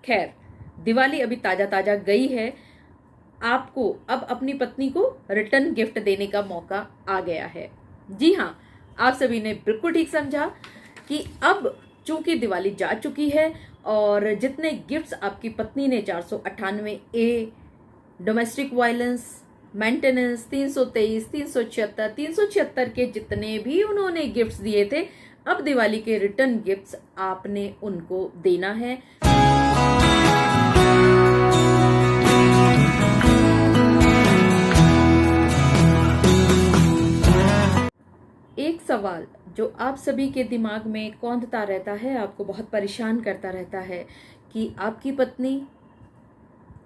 खैर, दिवाली अभी ताजा ताजा गई है। आपको अब अपनी पत्नी को रिटर्न गिफ्ट देने का मौका आ गया है। जी हाँ, आप सभी ने बिल्कुल ठीक समझा कि अब चूंकि दिवाली जा चुकी है और जितने गिफ्ट्स आपकी पत्नी ने 498A, डोमेस्टिक वायलेंस, मेंटेनेंस, 323, 376, 376 के जितने भी उन्होंने गिफ्ट्स दिए थे, अब दिवाली के रिटर्न गिफ्ट्स आपने उनको देना है। एक सवाल जो आप सभी के दिमाग में कौंधता रहता है, आपको बहुत परेशान करता रहता है कि आपकी पत्नी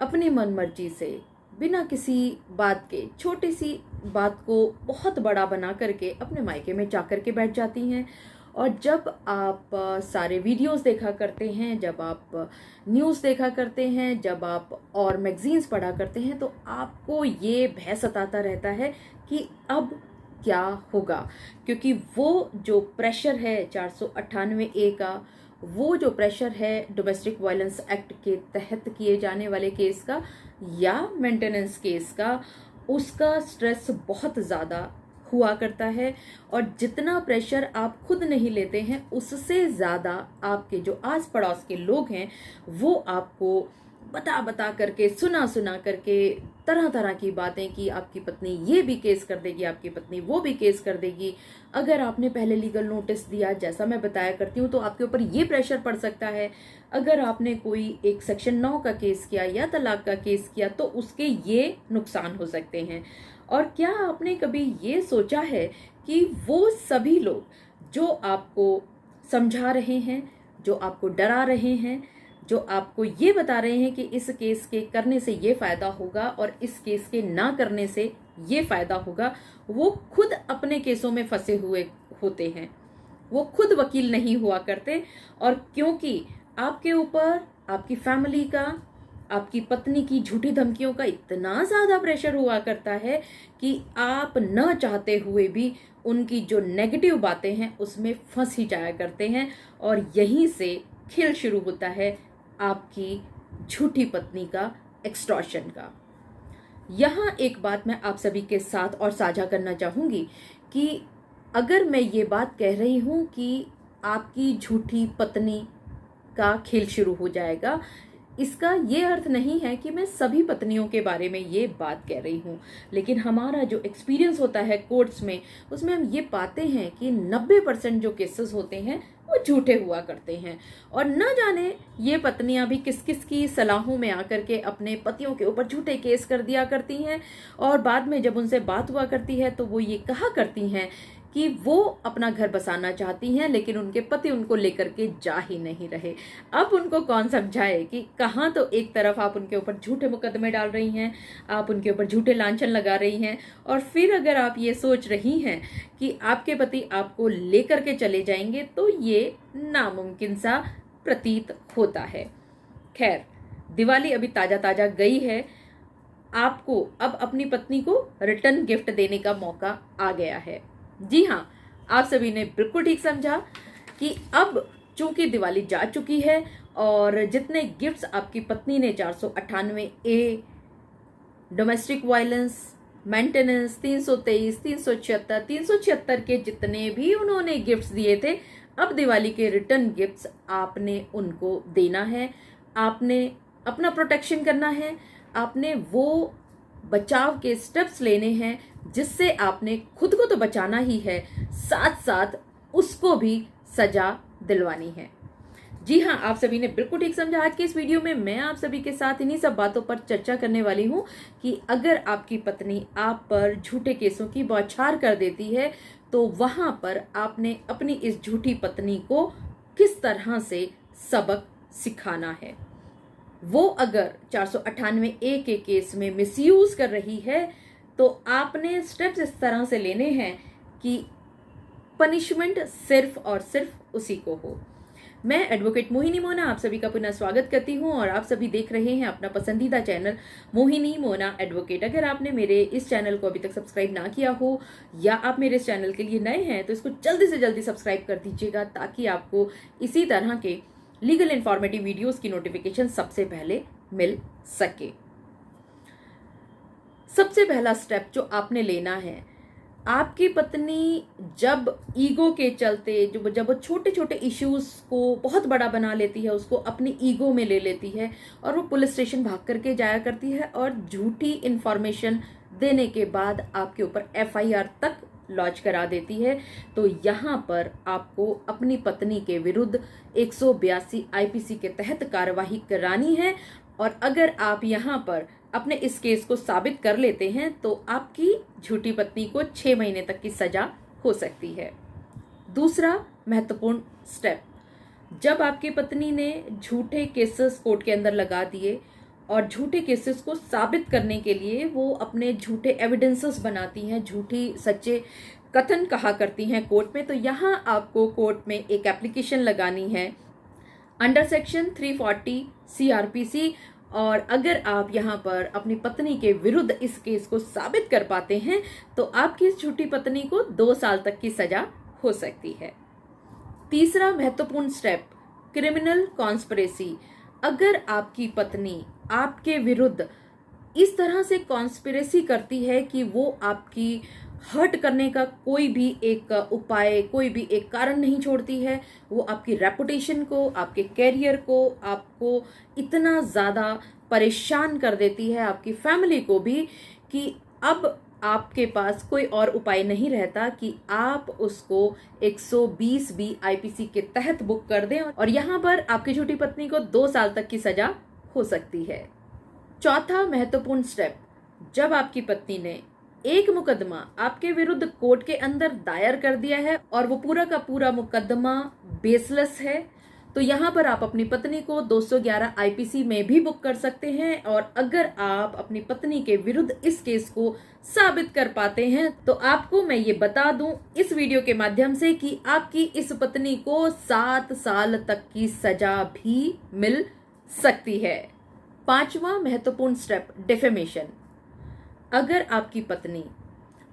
अपनी मनमर्जी से बिना किसी बात के, छोटी सी बात को बहुत बड़ा बना करके अपने मायके में जाकर के बैठ जाती हैं। और जब आप सारे वीडियोस देखा करते हैं, जब आप न्यूज़ देखा करते हैं, जब आप और मैगजीन्स पढ़ा करते हैं, तो आपको ये भय सताता रहता है कि अब क्या होगा। क्योंकि वो जो प्रेशर है 498A का, वो जो प्रेशर है डोमेस्टिक वायलेंस एक्ट के तहत किए जाने वाले केस का या मेंटेनेंस केस का, उसका स्ट्रेस बहुत ज़्यादा हुआ करता है। और जितना प्रेशर आप खुद नहीं लेते हैं, उससे ज़्यादा आपके जो आस पड़ोस के लोग हैं वो आपको बता बता करके, सुना सुना करके तरह तरह की बातें कि आपकी पत्नी ये भी केस कर देगी, आपकी पत्नी वो भी केस कर देगी। अगर आपने पहले लीगल नोटिस दिया, जैसा मैं बताया करती हूँ, तो आपके ऊपर ये प्रेशर पड़ सकता है। अगर आपने कोई एक सेक्शन 9 का केस किया या तलाक का केस किया तो उसके ये नुकसान हो सकते हैं। और क्या आपने कभी ये सोचा है कि वो सभी लोग जो आपको समझा रहे हैं, जो आपको डरा रहे हैं, जो आपको ये बता रहे हैं कि इस केस के करने से ये फायदा होगा और इस केस के ना करने से ये फायदा होगा, वो खुद अपने केसों में फंसे हुए होते हैं, वो खुद वकील नहीं हुआ करते। और क्योंकि आपके ऊपर आपकी फैमिली का, आपकी पत्नी की झूठी धमकियों का इतना ज्यादा प्रेशर हुआ करता है कि आप न चाहते हुए भी उनकी जो नेगेटिव बातें हैं उसमें फंस ही जाया करते हैं। और यहीं से खेल शुरू होता है आपकी झूठी पत्नी का, एक्सटॉर्शन का। यहाँ एक बात मैं आप सभी के साथ और साझा करना चाहूंगी कि अगर मैं ये बात कह रही हूं कि आपकी झूठी पत्नी का खेल शुरू हो जाएगा, इसका ये अर्थ नहीं है कि मैं सभी पत्नियों के बारे में ये बात कह रही हूँ। लेकिन हमारा जो एक्सपीरियंस होता है कोर्ट्स में, उसमें हम ये पाते हैं कि 90% जो केसेस होते हैं वो झूठे हुआ करते हैं। और न जाने ये पत्नियां भी किस किस की सलाहों में आकर के अपने पतियों के ऊपर झूठे केस कर दिया करती हैं। और बाद में जब उनसे बात हुआ करती है तो वो ये कहा करती हैं कि वो अपना घर बसाना चाहती हैं, लेकिन उनके पति उनको लेकर के जा ही नहीं रहे। अब उनको कौन समझाए कि कहाँ तो एक तरफ आप उनके ऊपर झूठे मुकदमे डाल रही हैं, आप उनके ऊपर झूठे लांछन लगा रही हैं, और फिर अगर आप ये सोच रही हैं कि आपके पति आपको लेकर के चले जाएंगे, तो ये नामुमकिन सा प्रतीत होता है। खैर, दिवाली अभी ताजा ताजा गई है। आपको अब अपनी पत्नी को रिटर्न गिफ्ट देने का मौका आ गया है। जी हाँ, आप सभी ने बिल्कुल ठीक समझा कि अब चूंकि दिवाली जा चुकी है और जितने गिफ्ट्स आपकी पत्नी ने 498A, डोमेस्टिक वायलेंस, मेंटेनेंस, 323, 376, 376 के जितने भी उन्होंने गिफ्ट्स दिए थे, अब दिवाली के रिटर्न गिफ्ट्स आपने उनको देना है। आपने अपना प्रोटेक्शन करना है, आपने वो बचाव के स्टेप्स लेने हैं जिससे आपने खुद को तो बचाना ही है, साथ साथ उसको भी सजा दिलवानी है। जी हाँ, आप सभी ने बिल्कुल ठीक समझा। आज के इस वीडियो में मैं आप सभी के साथ इन्हीं सब बातों पर चर्चा करने वाली हूँ कि अगर आपकी पत्नी आप पर झूठे केसों की बौछार कर देती है तो वहां पर आपने अपनी इस झूठी पत्नी को किस तरह से सबक सिखाना है। वो अगर 498A के केस में मिसयूज कर रही है तो आपने स्टेप्स इस तरह से लेने हैं कि पनिशमेंट सिर्फ और सिर्फ उसी को हो। मैं एडवोकेट मोहिनी मोना आप सभी का पुनः स्वागत करती हूं और आप सभी देख रहे हैं अपना पसंदीदा चैनल मोहिनी मोना एडवोकेट। अगर आपने मेरे इस चैनल को अभी तक सब्सक्राइब ना किया हो या आप मेरे इस चैनल के लिए नए हैं तो इसको जल्दी से जल्दी सब्सक्राइब कर दीजिएगा ताकि आपको इसी तरह के लीगल इन्फॉर्मेटिव वीडियोस की नोटिफिकेशन सबसे पहले मिल सके। सबसे पहला स्टेप जो आपने लेना है, आपकी पत्नी जब ईगो के चलते जब वो छोटे छोटे इश्यूज को बहुत बड़ा बना लेती है, उसको अपनी ईगो में ले लेती है और वो पुलिस स्टेशन भाग करके जाया करती है और झूठी इंफॉर्मेशन देने के बाद आपके ऊपर एफआईआर तक लॉन्च करा देती है, तो यहाँ पर आपको अपनी पत्नी के विरुद्ध 182 आईपीसी के तहत कार्यवाही करानी है। और अगर आप यहाँ पर अपने इस केस को साबित कर लेते हैं तो आपकी झूठी पत्नी को 6 महीने तक की सजा हो सकती है। दूसरा महत्वपूर्ण स्टेप, जब आपकी पत्नी ने झूठे केसेस कोर्ट के अंदर लगा दिए और झूठे केसेस को साबित करने के लिए वो अपने झूठे एविडेंसेस बनाती हैं, झूठी सच्चे कथन कहा करती हैं कोर्ट में, तो यहाँ आपको कोर्ट में एक एप्लीकेशन लगानी है अंडर सेक्शन 340 सीआरपीसी। और अगर आप यहाँ पर अपनी पत्नी के विरुद्ध इस केस को साबित कर पाते हैं तो आपकी इस झूठी पत्नी को 2 साल तक की सजा हो सकती है। तीसरा महत्वपूर्ण स्टेप, क्रिमिनल कॉन्स्पिरेसी। अगर आपकी पत्नी आपके विरुद्ध इस तरह से कॉन्स्पिरेसी करती है कि वो आपकी हर्ट करने का कोई भी एक उपाय, कोई भी एक कारण नहीं छोड़ती है, वो आपकी रेपुटेशन को, आपके कैरियर को, आपको इतना ज़्यादा परेशान कर देती है, आपकी फैमिली को भी, कि अब आपके पास कोई और उपाय नहीं रहता कि आप उसको 120B आईपीसी के तहत बुक कर दें और यहाँ पर आपकी छोटी पत्नी को 2 साल तक की सजा हो सकती है। चौथा महत्वपूर्ण स्टेप, जब आपकी पत्नी ने एक मुकदमा आपके विरुद्ध कोर्ट के अंदर दायर कर दिया है और वो पूरा का पूरा मुकदमा बेसलेस है, तो यहाँ पर आप अपनी पत्नी को 211 आईपीसी में भी बुक कर सकते हैं। और अगर आप अपनी पत्नी के विरुद्ध इस केस को साबित कर पाते हैं तो आपको मैं ये बता दूं इस वीडियो के माध्यम से कि आपकी इस पत्नी को 7 साल तक की सजा भी मिल सकती है। पांचवा महत्वपूर्ण स्टेप, डिफेमेशन। अगर आपकी पत्नी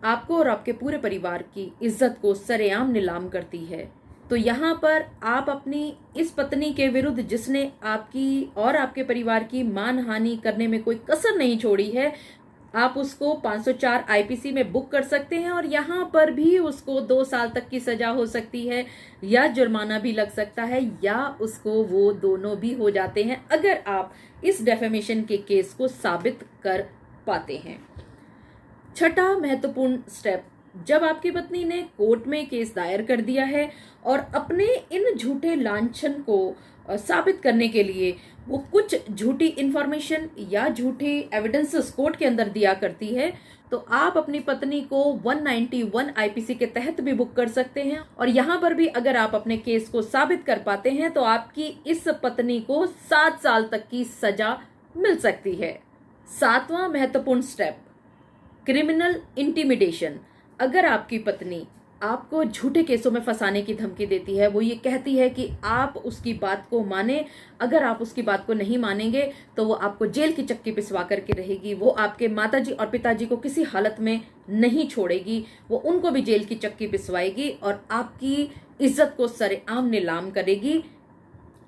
आपको और आपके पूरे परिवार की इज्जत को सरेआम नीलाम करती है तो यहाँ पर आप अपनी इस पत्नी के विरुद्ध, जिसने आपकी और आपके परिवार की मानहानि करने में कोई कसर नहीं छोड़ी है, आप उसको 504 आईपीसी में बुक कर सकते हैं और यहाँ पर भी उसको 2 साल तक की सजा हो सकती है या जुर्माना भी लग सकता है या उसको वो दोनों भी हो जाते हैं अगर आप इस डेफेमेशन के केस को साबित कर पाते हैं। छठा महत्वपूर्ण स्टेप, जब आपकी पत्नी ने कोर्ट में केस दायर कर दिया है और अपने इन झूठे लांछन को साबित करने के लिए वो कुछ झूठी इंफॉर्मेशन या झूठी एविडेंसेस कोर्ट के अंदर दिया करती है, तो आप अपनी पत्नी को 191 आईपीसी के तहत भी बुक कर सकते हैं और यहाँ पर भी अगर आप अपने केस को साबित कर पाते हैं तो आपकी इस पत्नी को 7 साल तक की सजा मिल सकती है। सातवां महत्वपूर्ण स्टेप, क्रिमिनल इंटिमिडेशन। अगर आपकी पत्नी आपको झूठे केसों में फंसाने की धमकी देती है, वो ये कहती है कि आप उसकी बात को माने, अगर आप उसकी बात को नहीं मानेंगे तो वो आपको जेल की चक्की पिसवा करके रहेगी, वो आपके माताजी और पिताजी को किसी हालत में नहीं छोड़ेगी, वो उनको भी जेल की चक्की पिसवाएगी और आपकी इज्जत को सरेआम नीलाम करेगी।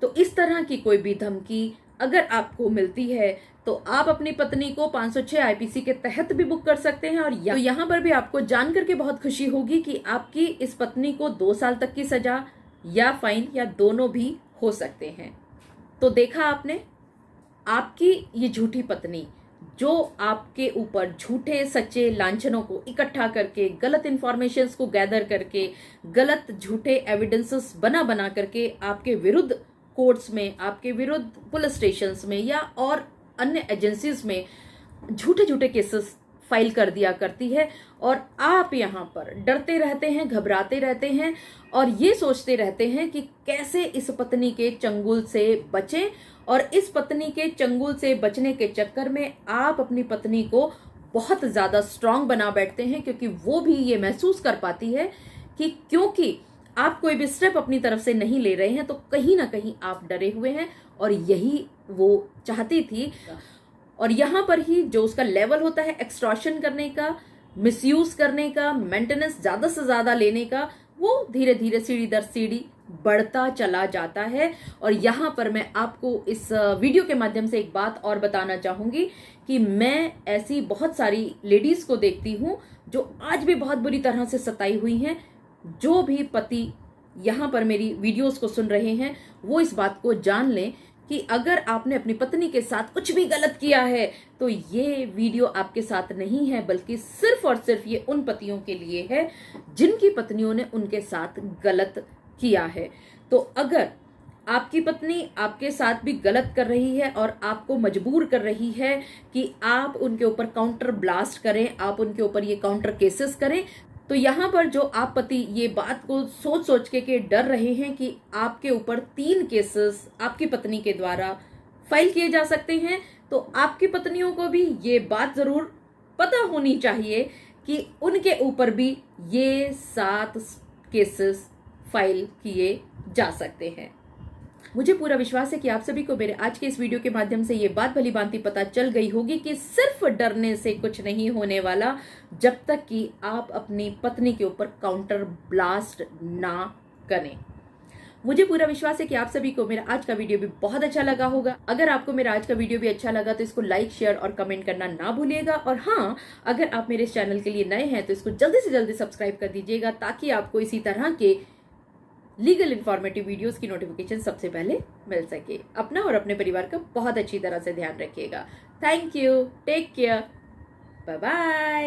तो इस तरह की कोई भी धमकी अगर आपको मिलती है तो आप अपनी पत्नी को 506 आईपीसी के तहत भी बुक कर सकते हैं और तो यहाँ पर भी आपको जानकर के बहुत खुशी होगी कि आपकी इस पत्नी को 2 साल तक की सजा या फाइन या दोनों भी हो सकते हैं। तो देखा आपने, आपकी ये झूठी पत्नी जो आपके ऊपर झूठे सच्चे लांछनों को इकट्ठा करके, गलत इंफॉर्मेशंस को गैदर करके, गलत झूठे एविडेंसेस बना करके आपके विरुद्ध कोर्ट्स में, आपके विरुद्ध पुलिस स्टेशंस में या और अन्य एजेंसीज में झूठे झूठे केसेस फाइल कर दिया करती है और आप यहाँ पर डरते रहते हैं, घबराते रहते हैं और ये सोचते रहते हैं कि कैसे इस पत्नी के चंगुल से बचें। और इस पत्नी के चंगुल से बचने के चक्कर में आप अपनी पत्नी को बहुत ज्यादा स्ट्रांग बना बैठते हैं, क्योंकि वो भी ये महसूस कर पाती है कि क्योंकि आप कोई भी स्टेप अपनी तरफ से नहीं ले रहे हैं तो कहीं ना कहीं आप डरे हुए हैं और यही वो चाहती थी। और यहाँ पर ही जो उसका लेवल होता है एक्सटॉर्शन करने का, मिसयूज करने का, मेंटेनेंस ज्यादा से ज्यादा लेने का, वो धीरे धीरे सीढ़ी दर सीढ़ी बढ़ता चला जाता है। और यहाँ पर मैं आपको इस वीडियो के माध्यम से एक बात और बताना चाहूंगी कि मैं ऐसी बहुत सारी लेडीज को देखती हूँ जो आज भी बहुत बुरी तरह से सताई हुई हैं। जो भी पति यहाँ पर मेरी वीडियोस को सुन रहे हैं वो इस बात को जान लें कि अगर आपने अपनी पत्नी के साथ कुछ भी गलत किया है तो ये वीडियो आपके साथ नहीं है, बल्कि सिर्फ और सिर्फ ये उन पतियों के लिए है जिनकी पत्नियों ने उनके साथ गलत किया है। तो अगर आपकी पत्नी आपके साथ भी गलत कर रही है और आपको मजबूर कर रही है कि आप उनके ऊपर काउंटर ब्लास्ट करें, आप उनके ऊपर ये काउंटर केसेस करें, तो यहाँ पर जो आप पति ये बात को सोच सोच के डर रहे हैं कि आपके ऊपर 3 केसेस आपकी पत्नी के द्वारा फाइल किए जा सकते हैं, तो आपकी पत्नियों को भी ये बात जरूर पता होनी चाहिए कि उनके ऊपर भी ये 7 केसेस फाइल किए जा सकते हैं। मुझे पूरा विश्वास है कि आप सभी को मेरे आज के इस वीडियो के माध्यम से ये बात भली भांति पता चल गई होगी कि सिर्फ डरने से कुछ नहीं होने वाला जब तक कि आप अपनी पत्नी के ऊपर काउंटर ब्लास्ट ना करें। मुझे पूरा विश्वास है कि आप सभी को मेरा आज का वीडियो भी बहुत अच्छा लगा होगा। अगर आपको मेरा आज का वीडियो भी अच्छा लगा तो इसको लाइक, शेयर और कमेंट करना ना भूलिएगा। और हाँ, अगर आप मेरे इस चैनल के लिए नए हैं तो इसको जल्दी से जल्दी सब्सक्राइब कर दीजिएगा ताकि आपको इसी तरह के लीगल इन्फॉर्मेटिव वीडियोस की नोटिफिकेशन सबसे पहले मिल सके। अपना और अपने परिवार का बहुत अच्छी तरह से ध्यान रखिएगा। Thank you, take care, bye bye.